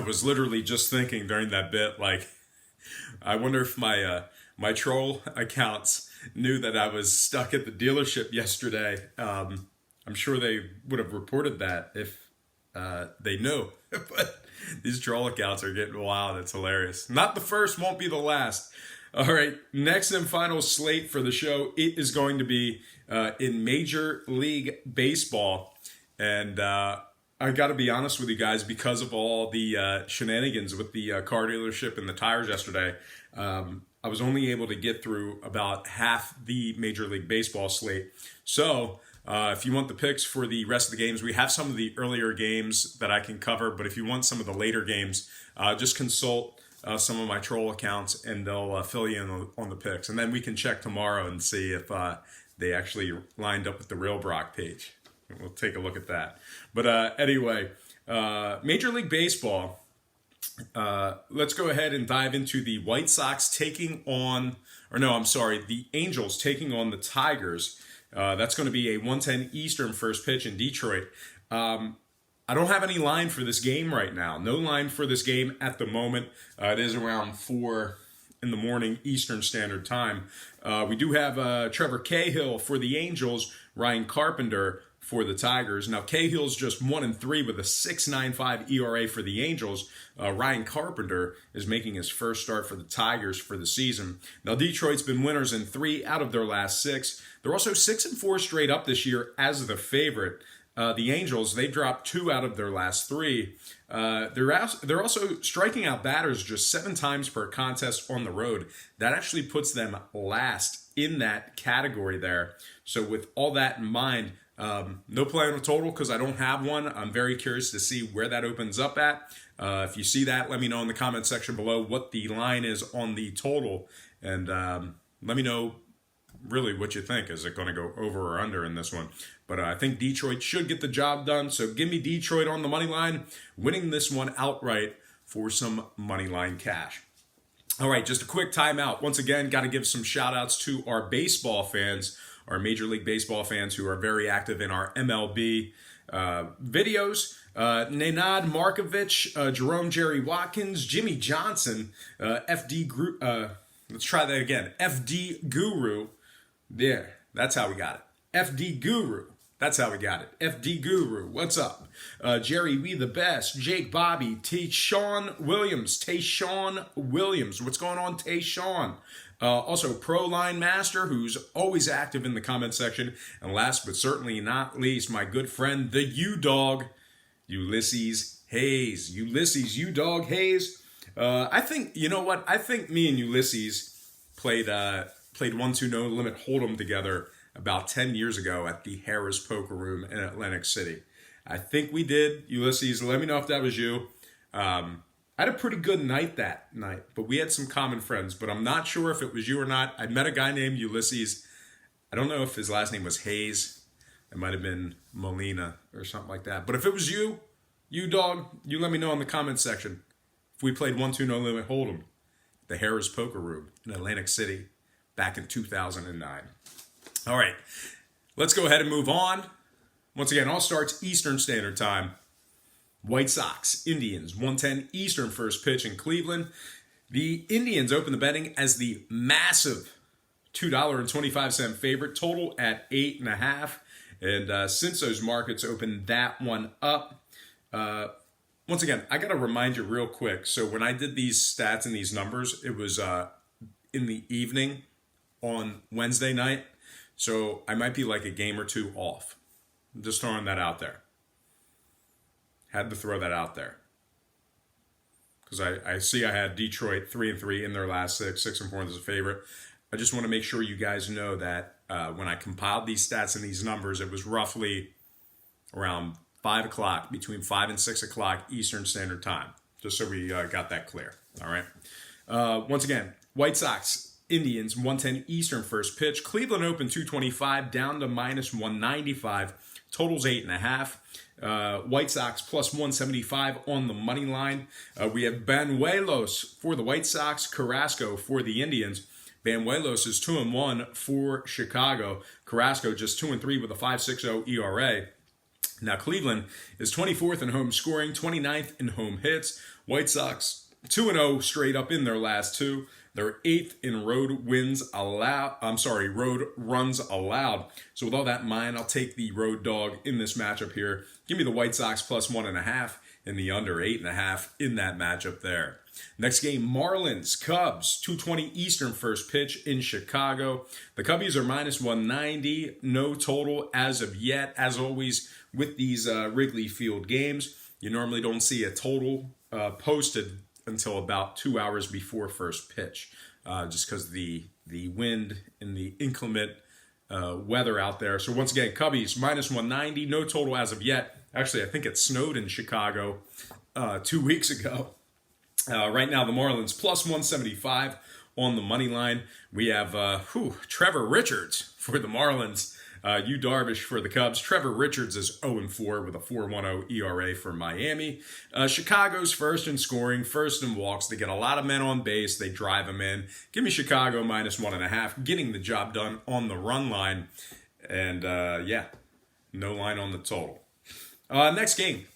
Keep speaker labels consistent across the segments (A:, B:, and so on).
A: was literally just thinking during that bit, like, I wonder if my troll accounts knew that I was stuck at the dealership yesterday. I'm sure they would have reported that if they knew. But these troll accounts are getting wild. It's hilarious. Not the first, won't be the last. All right, next and final slate for the show. It is going to be in Major League Baseball. And I got to be honest with you guys, because of all the shenanigans with the car dealership and the tires yesterday, I was only able to get through about half the Major League Baseball slate. So if you want the picks for the rest of the games, we have some of the earlier games that I can cover. But if you want some of the later games, just consult some of my troll accounts and they'll fill you in on the picks. And then we can check tomorrow and see if they actually lined up with the real Brock page. We'll take a look at that. But anyway, Major League Baseball, let's go ahead and dive into the White Sox the Angels taking on the Tigers. That's going to be a 1:10 Eastern first pitch in Detroit. I don't have any line for this game right now. No line for this game at the moment. It is around 4 in the morning Eastern Standard Time. We do have Trevor Cahill for the Angels, Ryan Carpenter for the Tigers. Now, Cahill's just 1-3 with a 6.95 ERA for the Angels. Ryan Carpenter is making his first start for the Tigers for the season. Now, Detroit's been winners in 3 out of their last 6. They're also 6-4 straight up this year as the favorite. The Angels, they dropped 2 out of their last 3. They're also striking out batters just 7 times per contest on the road. That actually puts them last in that category there. So with all that in mind, no play on a total because I don't have one. I'm very curious to see where that opens up at. If you see that, let me know in the comment section below what the line is on the total. And let me know really what you think. Is it going to go over or under in this one? But I think Detroit should get the job done. So give me Detroit on the money line, winning this one outright for some money line cash. All right, just a quick timeout. Once again, got to give some shout outs to our baseball fans, our Major League Baseball fans who are very active in our MLB videos. Nenad Markovich, Jerome Jerry Watkins, Jimmy Johnson, FD Group. Let's try that again. FD Guru. There, that's how we got it. FD Guru. That's how we got it. FD Guru. What's up? Jerry, we the best. Jake Bobby. Tayshawn Williams. What's going on, Tayshawn? Also, Pro Line Master, who's always active in the comment section. And last but certainly not least, my good friend, the U-Dog, Ulysses Hayes. Ulysses U-Dog Hayes. I think, you know what? I think me and Ulysses played 1-2 No Limit Hold'em together about 10 years ago at the Harris Poker Room in Atlantic City. I think we did. Ulysses, let me know if that was you. I had a pretty good night that night, but we had some common friends, but I'm not sure if it was you or not. I met a guy named Ulysses. I don't know if his last name was Hayes. It might have been Molina or something like that. But if it was you, dog, you let me know in the comment section if we played 1-2 No Limit Hold'em at the Harris Poker Room in Atlantic City back in 2009. All right, let's go ahead and move on. Once again, all starts Eastern Standard Time. White Sox, Indians, 1:10 Eastern first pitch in Cleveland. The Indians open the betting as the massive $2.25 favorite, total at 8.5. And since those markets opened that one up, once again, I got to remind you real quick. So when I did these stats and these numbers, it was in the evening on Wednesday night. So I might be like a game or two off. I'm just throwing that out there. Had to throw that out there. Because I see I had Detroit 3-3 in their last 6-4 as a favorite. I just want to make sure you guys know that when I compiled these stats and these numbers, it was roughly around 5 o'clock, between 5 and 6 o'clock Eastern Standard Time. Just so we got that clear. All right. Once again, White Sox, Indians, 1:10 Eastern first pitch. Cleveland opened 225 down to -195. Totals 8.5. White Sox plus 175 on the money line. We have Banuelos for the White Sox, Carrasco for the Indians. Banuelos is 2-1 for Chicago. Carrasco just 2-3 with a 5.60 ERA. Now, Cleveland is 24th in home scoring, 29th in home hits. White Sox 2-0 straight up in their last two. They're 8th in road runs allowed. So with all that in mind, I'll take the road dog in this matchup here. Give me the White Sox plus 1.5 and the under 8.5 in that matchup there. Next game, Marlins, Cubs, 2:20 Eastern first pitch in Chicago. The Cubbies are minus 190, no total as of yet. As always with these Wrigley Field games, you normally don't see a total posted until about 2 hours before first pitch, just because the wind and the inclement weather out there. So once again, Cubbies minus 190, no total as of yet. Actually, I think it snowed in Chicago 2 weeks ago. Right now, the Marlins plus 175 on the money line. We have Trevor Richards for the Marlins. Yu Darvish for the Cubs. Trevor Richards is 0-4 with a 4.10 ERA for Miami. Chicago's first in scoring, first in walks. They get a lot of men on base. They drive them in. Give me Chicago minus 1.5, getting the job done on the run line. And no line on the total. Next game.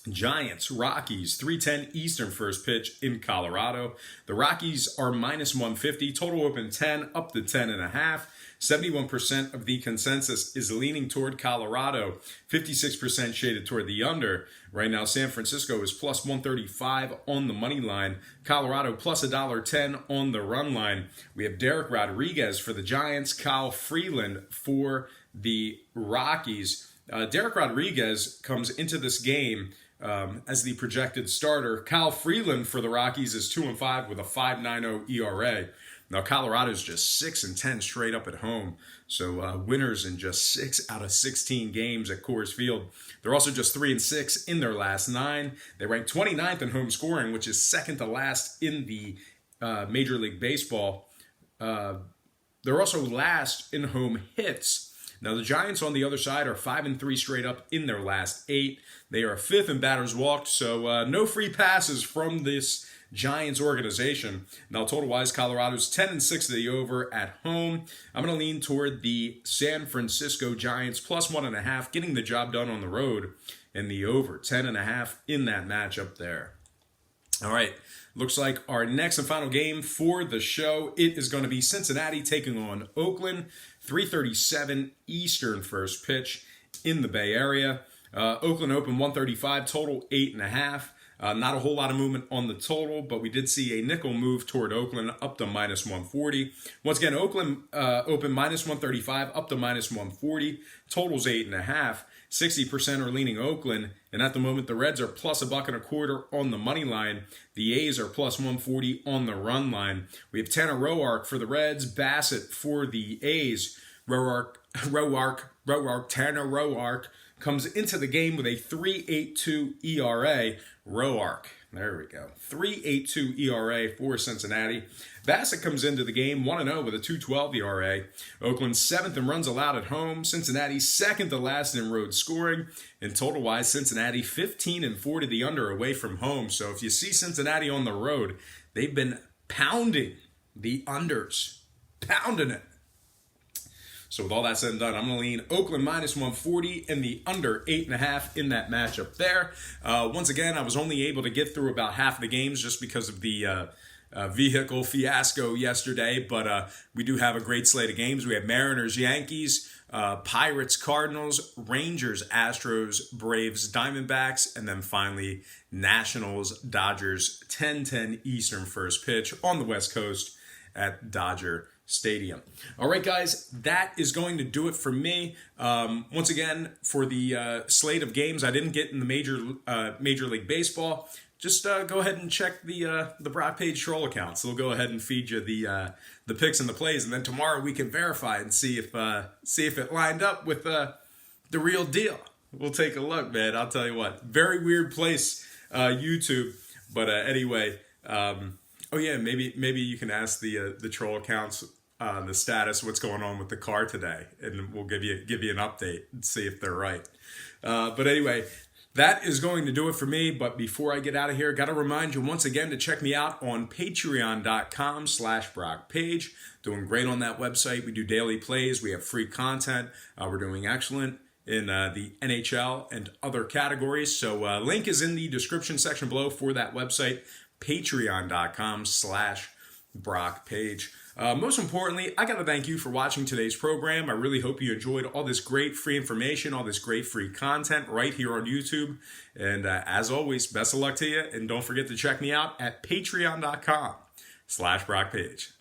A: Giants, Rockies, 3:10 Eastern first pitch in Colorado. The Rockies are minus 150. Total open 10, up to 10.5. 71% of the consensus is leaning toward Colorado. 56% shaded toward the under. Right now, San Francisco is plus 135 on the money line. Colorado plus $1.10 on the run line. We have Derek Rodriguez for the Giants. Kyle Freeland for the Rockies. Derek Rodriguez comes into this game as the projected starter. Kyle Freeland for the Rockies is 2-5 with a 5.90 ERA. Now, Colorado's just 6-10 straight up at home. So winners in just 6 out of 16 games at Coors Field. They're also just 3-6 in their last 9. They rank 29th in home scoring, which is second to last in the Major League Baseball. They're also last in home hits. Now, the Giants on the other side are 5-3 straight up in their last 8. They are 5th in batters walked, so no free passes from this Giants organization. Now, total-wise, Colorado's 10-6 to the over at home. I'm going to lean toward the San Francisco Giants plus 1.5, getting the job done on the road, and the over 10.5 in that matchup there. All right, looks like our next and final game for the show, it is going to be Cincinnati taking on Oakland, 3:37 Eastern first pitch in the Bay Area. Oakland opened 135, total 8.5. Not a whole lot of movement on the total, but we did see a nickel move toward Oakland up to minus 140. Once again, Oakland opened minus 135 up to minus 140. Total's 8.5. 60% are leaning Oakland, and at the moment the Reds are plus $1.25 on the money line. The A's are plus 140 on the run line. We have Tanner Roark for the Reds, Bassett for the A's. Tanner Roark comes into the game with a 3.82 ERA. Roark, there we go. 3.82 ERA for Cincinnati. Bassett comes into the game 1-0 with a 2.12 ERA. Oakland 7th in runs allowed at home. Cincinnati 2nd to last in road scoring. And total-wise, Cincinnati 15-4 to the under away from home. So if you see Cincinnati on the road, they've been pounding the unders. Pounding it. So with all that said and done, I'm going to lean Oakland minus 140 and the under 8.5 in that matchup there. Once again, I was only able to get through about half of the games just because of the vehicle fiasco yesterday. But we do have a great slate of games. We have Mariners, Yankees, Pirates, Cardinals, Rangers, Astros, Braves, Diamondbacks, and then finally Nationals, Dodgers, 10:10 Eastern first pitch on the West Coast at Dodger Stadium. All right, guys, that is going to do it for me. Once again, for the slate of games I didn't get in the Major League Baseball, just go ahead and check the Brock Page troll accounts. They'll go ahead and feed you the picks and the plays, and then tomorrow we can verify and see if it lined up with the real deal. We'll take a look, man. I'll tell you what, very weird place, YouTube. But anyway. Oh yeah, maybe you can ask the troll accounts the status, what's going on with the car today, and we'll give you an update and see if they're right. But anyway, that is going to do it for me. But before I get out of here, got to remind you once again to check me out on patreon.com/BrockPage. Doing great on that website. We do daily plays. We have free content. We're doing excellent in the NHL and other categories. So link is in the description section below for that website, patreon.com/Brock Page. Most importantly, I got to thank you for watching today's program. I really hope you enjoyed all this great free information, all this great free content right here on YouTube. And as always, best of luck to you. And don't forget to check me out at patreon.com/Brock Page.